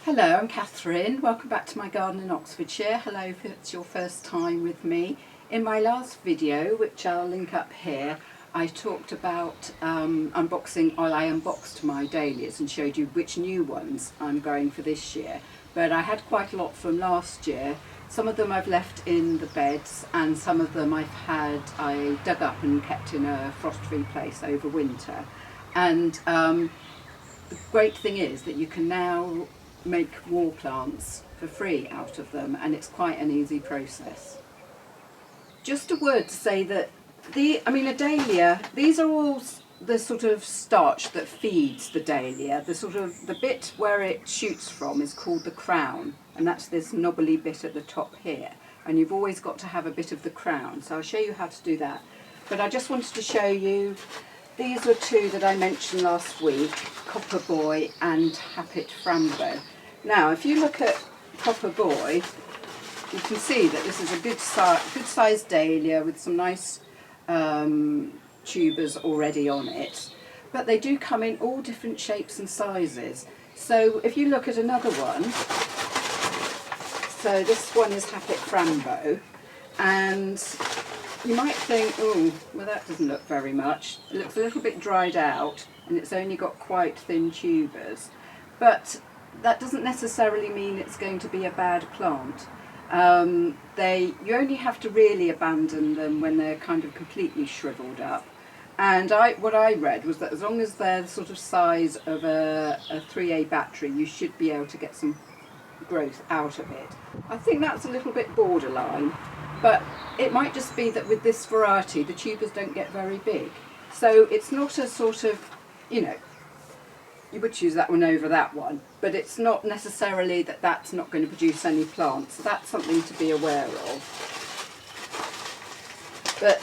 Hello, I'm Catherine. Welcome back to my garden in Oxfordshire. Hello if it's your first time with me. In my last video, which I'll link up here, I talked about unboxing, or I unboxed my dahlias and showed you which new ones I'm growing for this year. But I had quite a lot from last year. Some of them I've left in the beds and some of them I dug up and kept in a frost-free place over winter. And the great thing is that you can now make wall plants for free out of them, and it's quite an easy process. Just a word to say that a dahlia, these are all the sort of starch that feeds the dahlia. The bit where it shoots from is called the crown, and that's this knobbly bit at the top here, and you've always got to have a bit of the crown, so I'll show you how to do that. But I just wanted to show you, these were two that I mentioned last week, Copper Boy and Happit Frambo. Now, if you look at Copper Boy, you can see that this is a good sized dahlia with some nice tubers already on it. But they do come in all different shapes and sizes. So if you look at another one, so this one is Happit Frambo, and you might think, oh, well that doesn't look very much. It looks a little bit dried out and it's only got quite thin tubers. But that doesn't necessarily mean it's going to be a bad plant. You only have to really abandon them when they're kind of completely shriveled up. And what I read was that as long as they're the sort of size of a 3A battery, you should be able to get some growth out of it. I think that's a little bit borderline, but it might just be that with this variety the tubers don't get very big. So it's not a sort of, you would choose that one over that one, but it's not necessarily that that's not going to produce any plants. So that's something to be aware of. But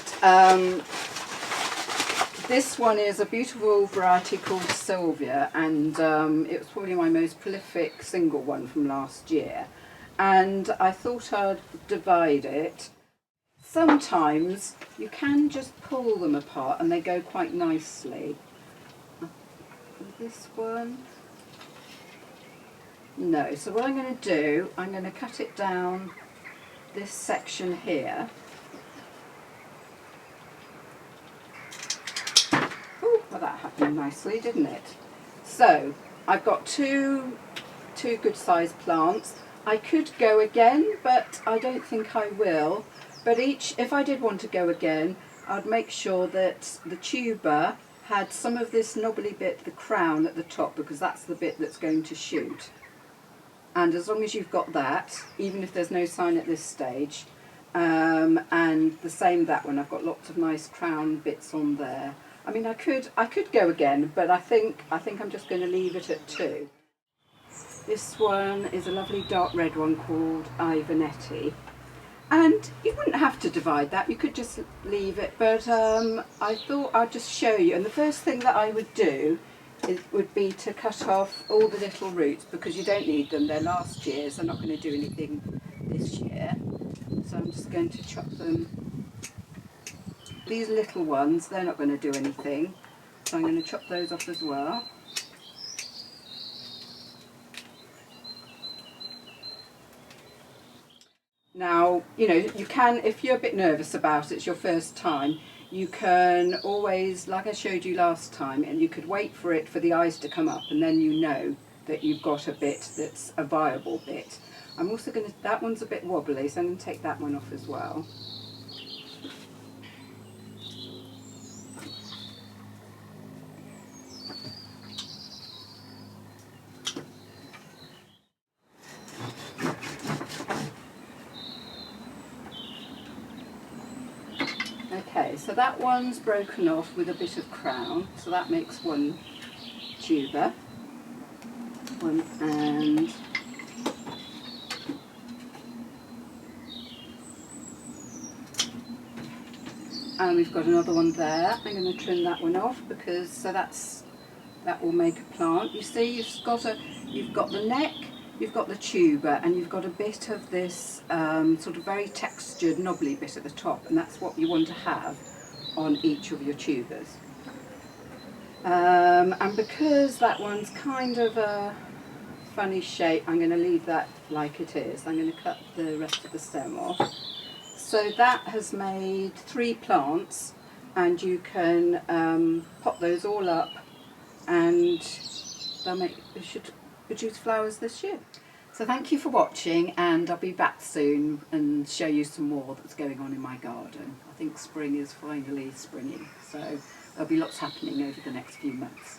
this one is a beautiful variety called Sylvia, and it was probably my most prolific single one from last year. And I thought I'd divide it. Sometimes you can just pull them apart and they go quite nicely. This one, no. So what I'm going to do, I'm going to cut it down this section here. Oh, well that happened nicely, didn't it? So I've got two good sized plants. I could go again, but I don't think I will. But if I did want to go again, I'd make sure that the tuber had some of this knobbly bit, the crown at the top, because that's the bit that's going to shoot. And as long as you've got that, even if there's no sign at this stage, and the same that one, I've got lots of nice crown bits on there. I mean, I could go again, but I think I'm just going to leave it at 2. This one is a lovely dark red one called Ivanetti. And you wouldn't have to divide that, you could just leave it, but I thought I'd just show you. And the first thing that I would do would be to cut off all the little roots, because you don't need them, they're last year's, they're not going to do anything this year. So I'm just going to chop them. These little ones, they're not going to do anything, so I'm going to chop those off as well. Now, you can, if you're a bit nervous about it, it's your first time, you can always, like I showed you last time, and you could wait for the eyes to come up, and then you know that you've got a bit that's a viable bit. I'm also going to, that one's a bit wobbly, so I'm going to take that one off as well. Okay, so that one's broken off with a bit of crown, so that makes one tuber. And we've got another one there. I'm going to trim that one off because that will make a plant. You see, you've got the neck, you've got the tuber, and you've got a bit of this sort of very textured knobbly bit at the top, and that's what you want to have on each of your tubers. And because that one's kind of a funny shape. I'm going to leave that like it is. I'm going to cut the rest of the stem off. So that has made 3 plants, and you can pop those all up, and they should produce flowers this year. So thank you for watching, and I'll be back soon and show you some more that's going on in my garden. I think spring is finally springing, so there'll be lots happening over the next few months.